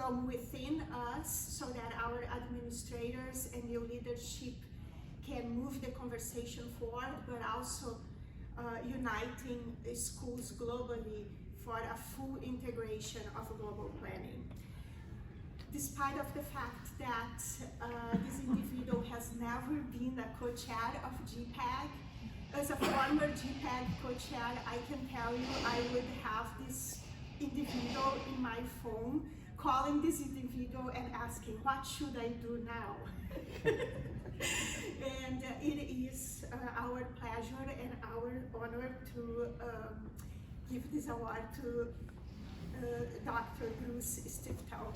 from within us so that our administrators and new leadership can move the conversation forward, but also uniting schools globally for a full integration of global planning. Despite of the fact that this individual has never been a co-chair of GPEIG, as a former GPEIG co-chair, I can tell you I would have this individual in my phone, calling this individual and asking, what should I do now? And it is our pleasure and our honor to give this award to Dr. Bruce Stiftel.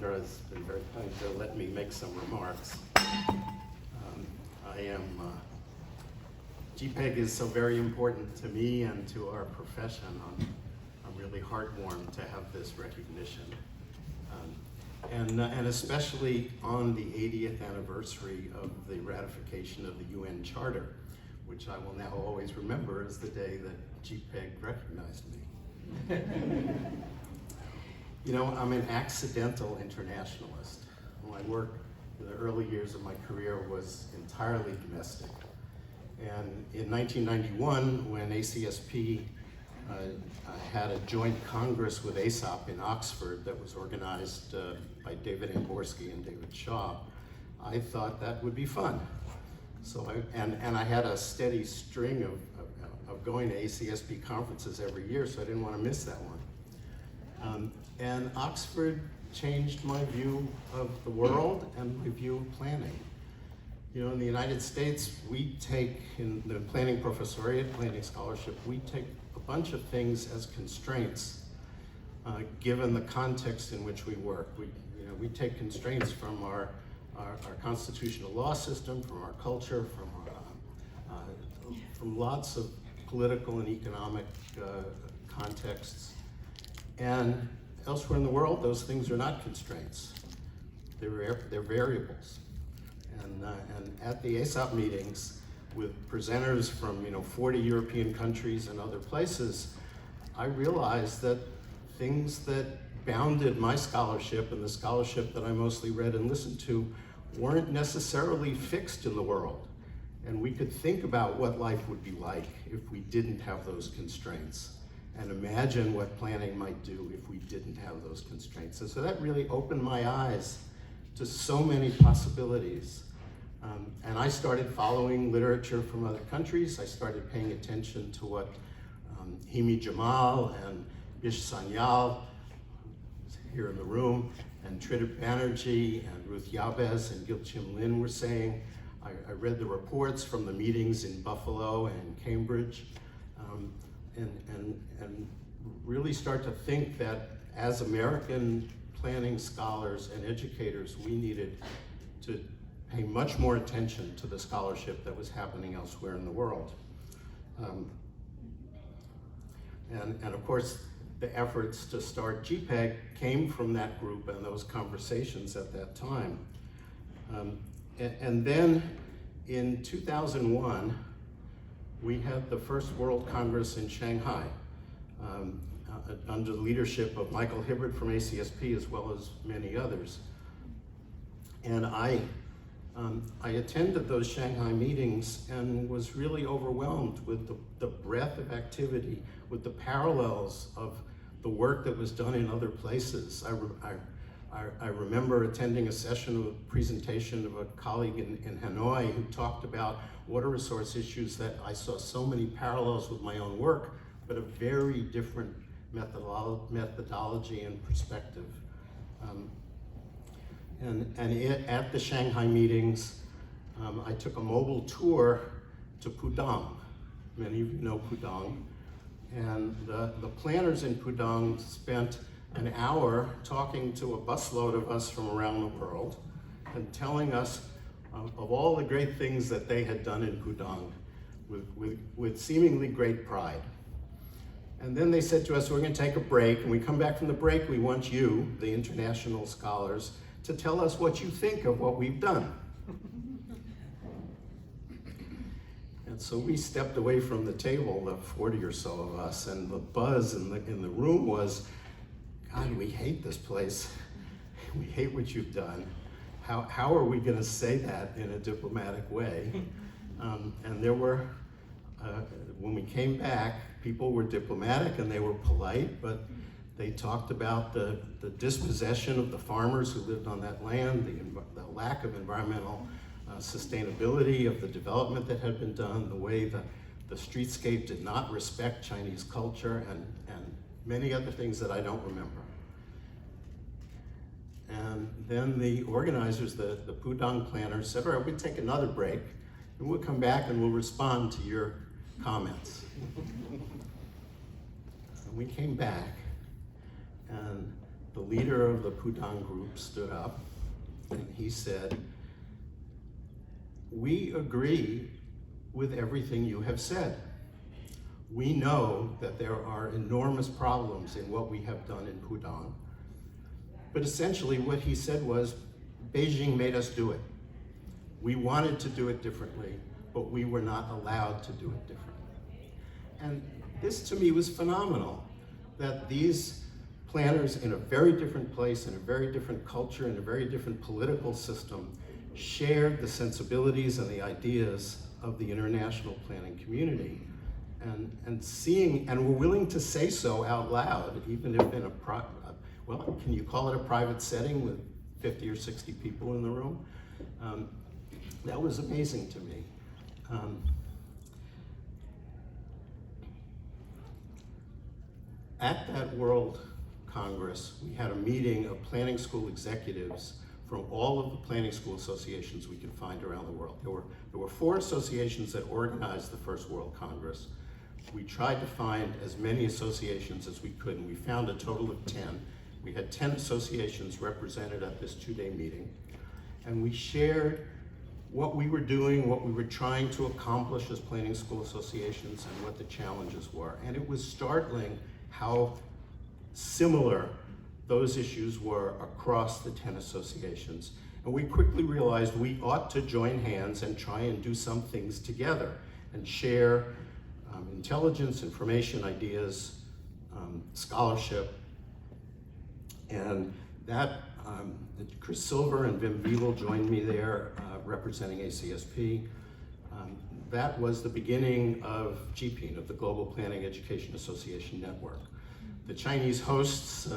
Has been very kind to let me make some remarks. GPEIG is so very important to me and to our profession. I'm really heartwarmed to have this recognition. And especially on the 80th anniversary of the ratification of the UN Charter, which I will now always remember as the day that GPEIG recognized me. You know, I'm an accidental internationalist. My work in the early years of my career was entirely domestic. And in 1991, when ACSP had a joint congress with ASOP in Oxford that was organized by David Amborsky and David Shaw, I thought that would be fun. So I had a steady string of going to ACSP conferences every year, so I didn't want to miss that one. And Oxford changed my view of the world and my view of planning. You know, in the United States, we take, in the planning professoriate, planning scholarship, we take a bunch of things as constraints, given the context in which we work. We take constraints from our constitutional law system, from our culture, from lots of political and economic contexts. And elsewhere in the world, those things are not constraints. They're variables. And at the ASOP meetings with presenters from 40 European countries and other places, I realized that things that bounded my scholarship and the scholarship that I mostly read and listened to weren't necessarily fixed in the world. And we could think about what life would be like if we didn't have those constraints, and imagine what planning might do if we didn't have those constraints. And so that really opened my eyes to so many possibilities. And I started following literature from other countries. I started paying attention to what Himi Jamal and Bish Sanyal, who's here in the room, and Tridip Banerjee and Ruth Yabez and Gilchim Lin were saying. I read the reports from the meetings in Buffalo and Cambridge, and really start to think that as American planning scholars and educators, we needed to pay much more attention to the scholarship that was happening elsewhere in the world. And of course, the efforts to start GPEIG came from that group and those conversations at that time. And then in 2001, we had the first World Congress in Shanghai under the leadership of Michael Hibbert from ACSP, as well as many others. And I attended those Shanghai meetings and was really overwhelmed with the breadth of activity, with the parallels of the work that was done in other places. I remember attending a session, a presentation of a colleague in Hanoi who talked about water resource issues that I saw so many parallels with my own work, but a very different methodology and perspective. At the Shanghai meetings, I took a mobile tour to Pudong. Many of you know Pudong. And the planners in Pudong spent an hour talking to a busload of us from around the world and telling us of all the great things that they had done in Pudong with seemingly great pride. And then they said to us, we're going to take a break. And we come back from the break, we want you, the international scholars, to tell us what you think of what we've done. And so we stepped away from the table, the 40 or so of us, and the buzz in the room was, God, we hate this place. We hate what you've done. How are we going to say that in a diplomatic way? And there were, when we came back, people were diplomatic and they were polite, but they talked about the dispossession of the farmers who lived on that land, the lack of environmental sustainability of the development that had been done, the way the streetscape did not respect Chinese culture, and many other things that I don't remember. And then the organizers, the Pudong planners, said, all right, we'll take another break, and we'll come back and we'll respond to your comments. And we came back, and the leader of the Pudong group stood up, and he said, we agree with everything you have said. We know that there are enormous problems in what we have done in Pudong. But essentially what he said was, Beijing made us do it. We wanted to do it differently, but we were not allowed to do it differently. And this to me was phenomenal, that these planners in a very different place, in a very different culture, in a very different political system, shared the sensibilities and the ideas of the international planning community, and were willing to say so out loud, even if in well, can you call it a private setting with 50 or 60 people in the room? That was amazing to me. At that World Congress, we had a meeting of planning school executives from all of the planning school associations we could find around the world. There were 4 associations that organized the first World Congress. We tried to find as many associations as we could, and we found a total of 10. We had 10 associations represented at this 2-day meeting, and we shared what we were doing, what we were trying to accomplish as planning school associations, and what the challenges were. And it was startling how similar those issues were across the 10 associations. And we quickly realized we ought to join hands and try and do some things together and share intelligence, information, ideas, scholarship. And that, Chris Silver and Wim Wiel joined me there representing ACSP. That was the beginning of GPEIG, of the Global Planning Education Association Network. The Chinese hosts,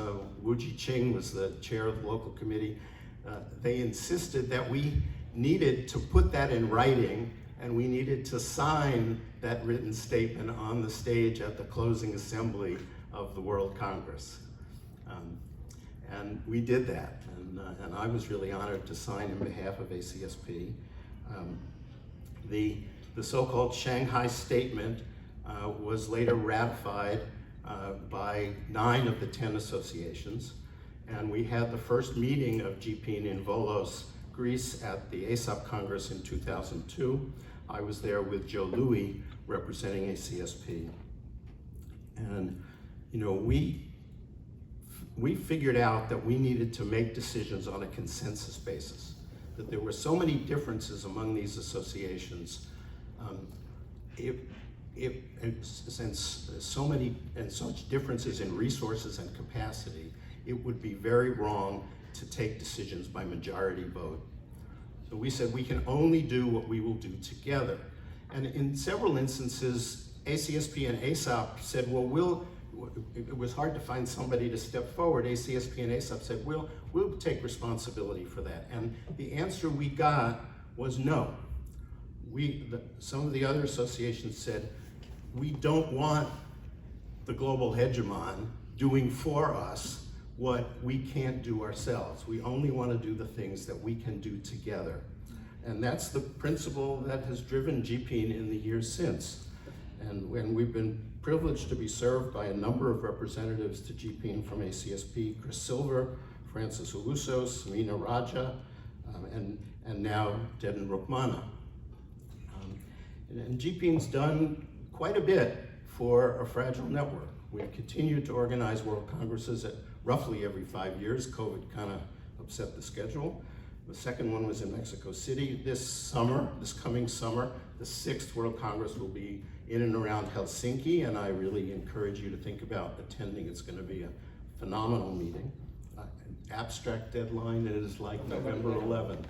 Wu Jiqing was the chair of the local committee, they insisted that we needed to put that in writing, and we needed to sign that written statement on the stage at the closing assembly of the World Congress. And we did that, and I was really honored to sign in behalf of ACSP. The so-called Shanghai Statement was later ratified by 9 of the 10 associations, and we had the first meeting of GPEIG in Volos, Greece at the ASOP Congress in 2002. I was there with Joe Louis representing ACSP. And you know, we figured out that we needed to make decisions on a consensus basis, that there were so many differences among these associations, and such differences in resources and capacity, it would be very wrong to take decisions by majority vote. So we said we can only do what we will do together. And in several instances, ACSP and ASOP said, well, it was hard to find somebody to step forward. ACSP and ASOP said, we'll take responsibility for that. And the answer we got was no. Some of the other associations said, we don't want the global hegemon doing for us what we can't do ourselves. We only want to do the things that we can do together. And that's the principle that has driven GPEIG in the years since. And when we've been privileged to be served by a number of representatives to GPEIG from ACSP, Chris Silver, Francis Ulusos, Mina Raja, and now Dedan Rukmana. And GPEIG's done quite a bit for a fragile network. We've continued to organize World Congresses at roughly every 5 years. COVID kind of upset the schedule. The second one was in Mexico City this coming summer. The 6th World Congress will be in and around Helsinki, and I really encourage you to think about attending. It's going to be a phenomenal meeting. An abstract deadline is like November 11th.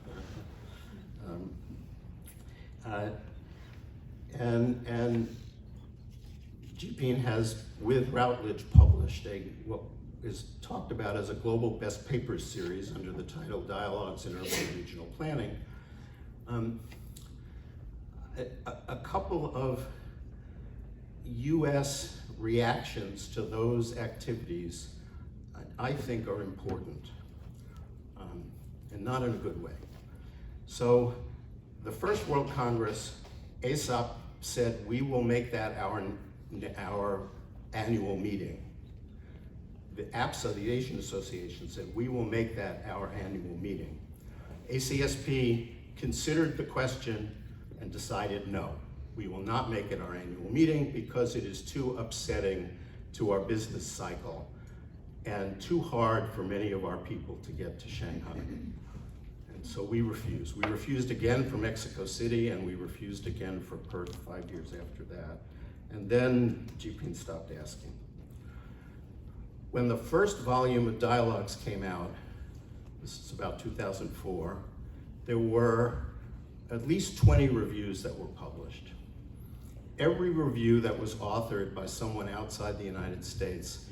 And GPEIG has, with Routledge, published what is talked about as a global best papers series under the title Dialogues in Urban and Regional Planning. A couple of US reactions to those activities I think are important, and not in a good way. So the first World Congress, ASOP said, we will make that our annual meeting. The APSA, the Asian Association, said, we will make that our annual meeting. ACSP considered the question and decided, no, we will not make it our annual meeting because it is too upsetting to our business cycle and too hard for many of our people to get to Shanghai. And so we refused. We refused again for Mexico City, and we refused again for Perth 5 years after that. And then GPEIG stopped asking. When the first volume of Dialogues came out, this is about 2004, there were at least 20 reviews that were published. Every review that was authored by someone outside the United States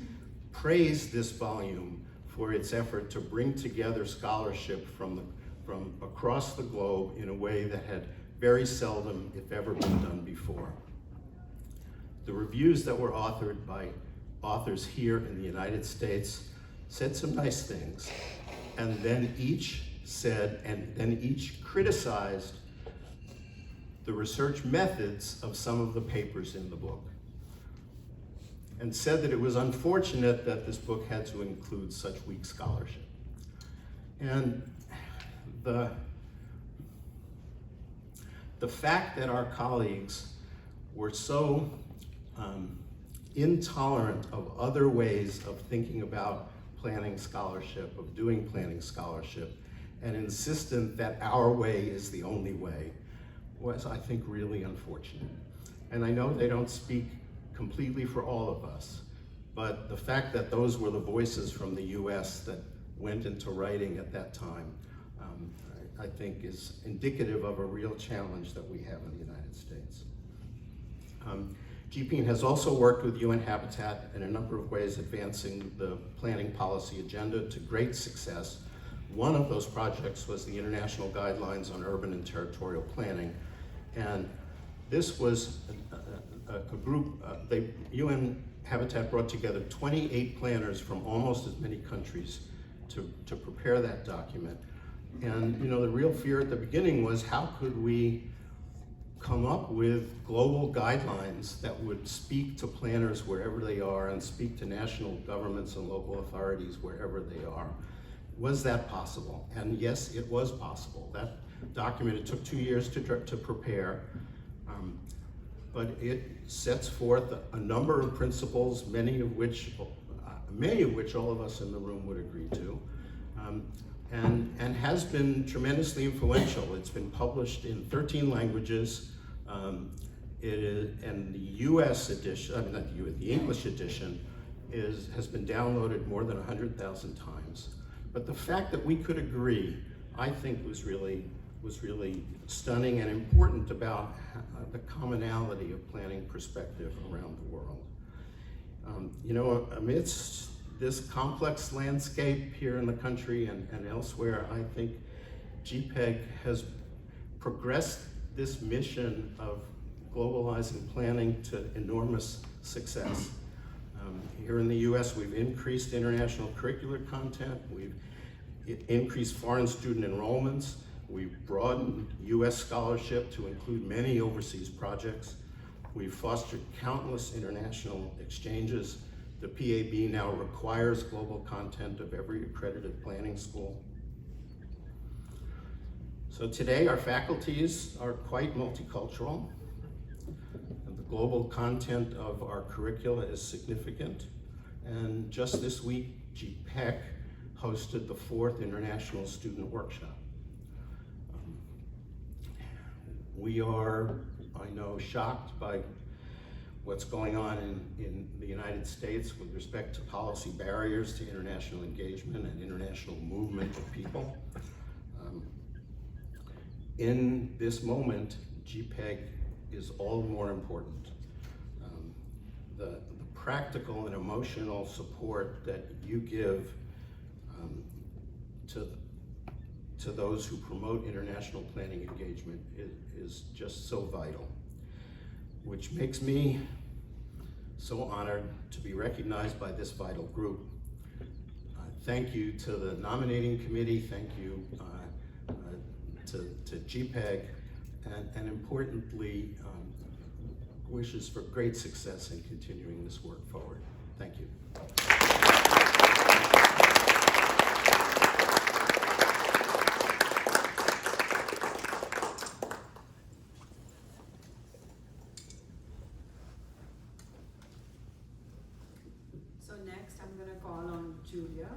praised this volume for its effort to bring together scholarship from across the globe in a way that had very seldom, if ever, been done before. The reviews that were authored by authors here in the United States said some nice things, and then each criticized the research methods of some of the papers in the book, and said that it was unfortunate that this book had to include such weak scholarship. And the fact that our colleagues were so intolerant of other ways of thinking about planning scholarship, of doing planning scholarship, and insistent that our way is the only way, was, I think, really unfortunate. And I know they don't speak completely for all of us, but the fact that those were the voices from the US that went into writing at that time, I think is indicative of a real challenge that we have in the United States. GPEIG has also worked with UN Habitat in a number of ways, advancing the planning policy agenda to great success. One of those projects was the International Guidelines on Urban and Territorial Planning. And this was a group, UN Habitat brought together 28 planners from almost as many countries to prepare that document. And the real fear at the beginning was, how could we come up with global guidelines that would speak to planners wherever they are and speak to national governments and local authorities wherever they are? Was that possible? And yes, it was possible. That document, it took 2 years to prepare, but it sets forth a number of principles, many of which all of us in the room would agree to, and has been tremendously influential. It's been published in 13 languages. And the US edition, the English edition has been downloaded more than 100,000 times. But the fact that we could agree, I think, was really stunning and important about the commonality of planning perspective around the world. Amidst this complex landscape here in the country and elsewhere, I think GPEIG has progressed this mission of globalizing planning to enormous success. Here in the US, we've increased international curricular content, we've increased foreign student enrollments, We've broadened U.S. scholarship to include many overseas projects. We've fostered countless international exchanges. The PAB now requires global content of every accredited planning school. So today our faculties are quite multicultural. And the global content of our curricula is significant. And just this week, GPEIG hosted the 4th International Student Workshop. We are, I know, shocked by what's going on in the United States with respect to policy barriers to international engagement and international movement of people. In this moment, GPEIG is all the more important. The practical and emotional support that you give to those who promote international planning engagement is just so vital, which makes me so honored to be recognized by this vital group. Thank you to the nominating committee, thank you to GPEIG, and importantly, wishes for great success in continuing this work forward. Thank you. So next I'm going to call on Julia,